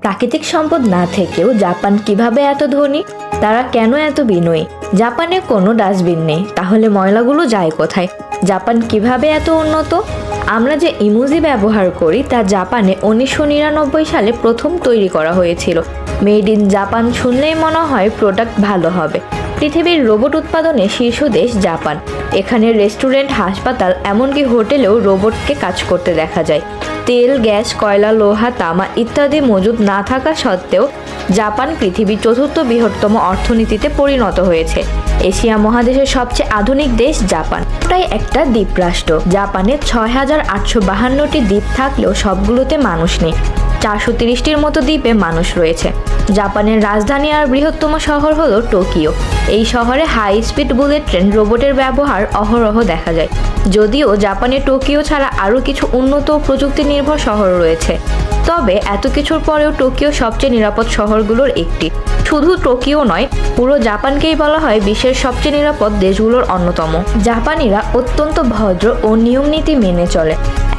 প্রাকৃতিক সম্পদ না থেকেও জাপান কিভাবে এত ধনী? তারা কেন এত বিনয়ী? জাপানে কোনো ডাস্টবিন নেই, তাহলে ময়লাগুলো যায় কোথায়? জাপান কিভাবে এত উন্নত? আমরা যে ইমোজি ব্যবহার করি তা জাপানে 1999 সালে প্রথম তৈরি করা হয়েছিল। মেড ইন জাপান শুনলেই মনে হয় প্রোডাক্ট ভালো হবে। পৃথিবীর রোবট উৎপাদনে শীর্ষ দেশ জাপান। এখানে রেস্টুরেন্ট, হাসপাতাল, এমনকি হোটেলেও রোবটকে কাজ করতে দেখা যায়। তেল, গ্যাস, কয়লা, লোহা, তামা ইত্যাদি মজুদ না থাকা সত্ত্বেও জাপান পৃথিবীর চতুর্থ বৃহত্তম অর্থনীতিতে পরিণত হয়েছে। এশিয়া মহাদেশের সবচেয়ে আধুনিক দেশ জাপান। প্রায় একটা দ্বীপরাষ্ট্র। জাপানে 6852টি দ্বীপ থাকলেও সবগুলোতে মানুষ নেই। 430টির মতো দ্বীপে মানুষ রয়েছে। জাপানের রাজধানী আর বৃহত্তম শহর হলো টোকিও। এই শহরে হাই স্পিড বুলেট ট্রেন, রোবটের ব্যবহার অহরহ দেখা যায়। যদিও জাপানে টোকিও ছাড়া আরও কিছু উন্নত ও প্রযুক্তি নির্ভর শহর রয়েছে, তবে এত কিছুর পরেও টোকিও সবচেয়ে নিরাপদ শহরগুলোর একটি। শুধু টোকিও নয়, পুরো জাপানকেই বলা হয় বিশ্বের সবচেয়ে নিরাপদ দেশগুলোর অন্যতম। জাপানিরা অত্যন্ত ভদ্র ও নিয়মনীতি মেনে চলে।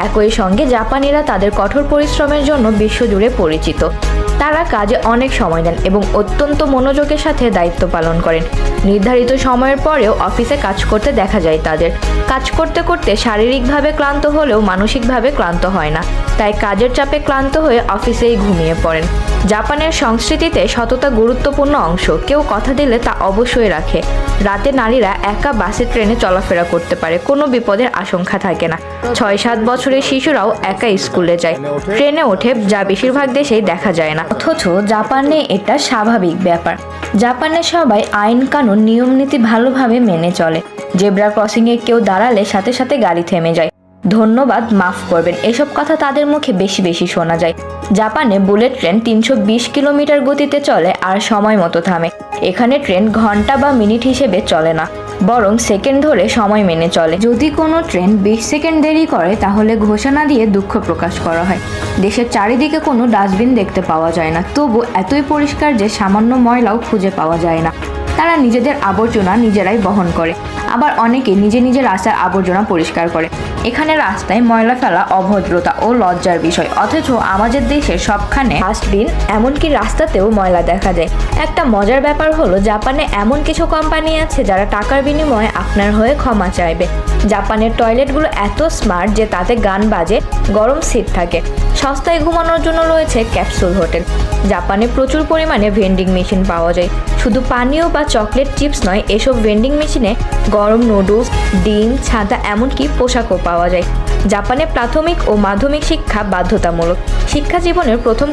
একই সঙ্গে জাপানিরা তাদের কঠোর পরিশ্রমের জন্য বিশ্বজুড়ে পরিচিত। তারা কাজে অনেক সময় দেন এবং অত্যন্ত মনোযোগের সাথে দায়িত্ব পালন করেন। নির্ধারিত সময়ের পরেও অফিসে কাজ করতে দেখা যায় তাদের। কাজ করতে করতে শারীরিকভাবে ক্লান্ত হলেও মানসিকভাবে ক্লান্ত হয় না, তাই কাজের চাপে ক্লান্ত হয়ে অফিসেই ঘুমিয়ে পড়েন। জাপানের সংস্কৃতিতে সততা গুরুত্বপূর্ণ অংশ। কেউ কথা দিলে তা অবশ্যই রাখে। রাতে নারীরা একা বাসে, ট্রেনে চলাফেরা করতে পারে, কোনো বিপদের আশঙ্কা থাকে না। 6-7 বছরের শিশুরাও একা স্কুলে যায়, ট্রেনে ওঠে, যা বেশিরভাগ দেশেই দেখা যায় না। অথচ জাপানে এটা স্বাভাবিক ব্যাপার। জাপানে সবাই আইন কানুন নিয়মনীতি ভালোভাবে মেনে চলে। জেব্রা ক্রসিংয়ে কেউ দাঁড়ালে সাথে সাথে গাড়ি থেমে যায়। ধন্যবাদ, মাফ করবেন, এসব কথা তাদের মুখে বেশি বেশি শোনা যায়। জাপানে বুলেট ট্রেন 320 কিলোমিটার গতিতে চলে আর সময় মতো থামে। এখানে ট্রেন ঘন্টা বা মিনিট হিসেবে চলে না, বরং সেকেন্ড ধরে সময় মেনে চলে। যদি কোনো ট্রেন 20 সেকেন্ড দেরি করে তাহলে ঘোষণা দিয়ে দুঃখ প্রকাশ করা হয়। দেশের চারিদিকে কোনো ডাস্টবিন দেখতে পাওয়া যায় না, তবু এতই পরিষ্কার যে সামান্য ময়লাও খুঁজে পাওয়া যায় না। তারা নিজেদের আবর্জনা নিজেরাই বহন করে, আবার অনেকে নিজে নিজে রাস্তার আবর্জনা পরিষ্কার করে। এখানে রাস্তায় ময়লা ফেলা অভদ্রতা ও লজ্জার বিষয়, অথচ আমাদের দেশের সবখানে ডাস্টবিন, এমনকি রাস্তাতেও ময়লা দেখা যায়। একটা মজার ব্যাপার হলো জাপানে এমন কিছু কোম্পানি আছে যারা টাকার বিনিময়ে আপনার হয়ে ক্ষমা চাইবে। জাপানের টয়লেটগুলো এত স্মার্ট যে তাতে গান বাজে, গরম সিট থাকে। সস্তায় ঘুমানোর জন্য রয়েছে ক্যাপসুল হোটেল। জাপানে প্রচুর পরিমাণে ভেন্ডিং মেশিন পাওয়া যায়। শুধু পানীয় বা চকলেট, চিপস নয়, এসব ভেন্ডিং মেশিনে গরম নুডলস, ডিম, ছাতা, এমনকি পোশাকও পাওয়া যায়। জাপানে প্রাথমিক ও মাধ্যমিক শিক্ষা বাধ্যতামূলক। শিক্ষা জীবনের প্রথম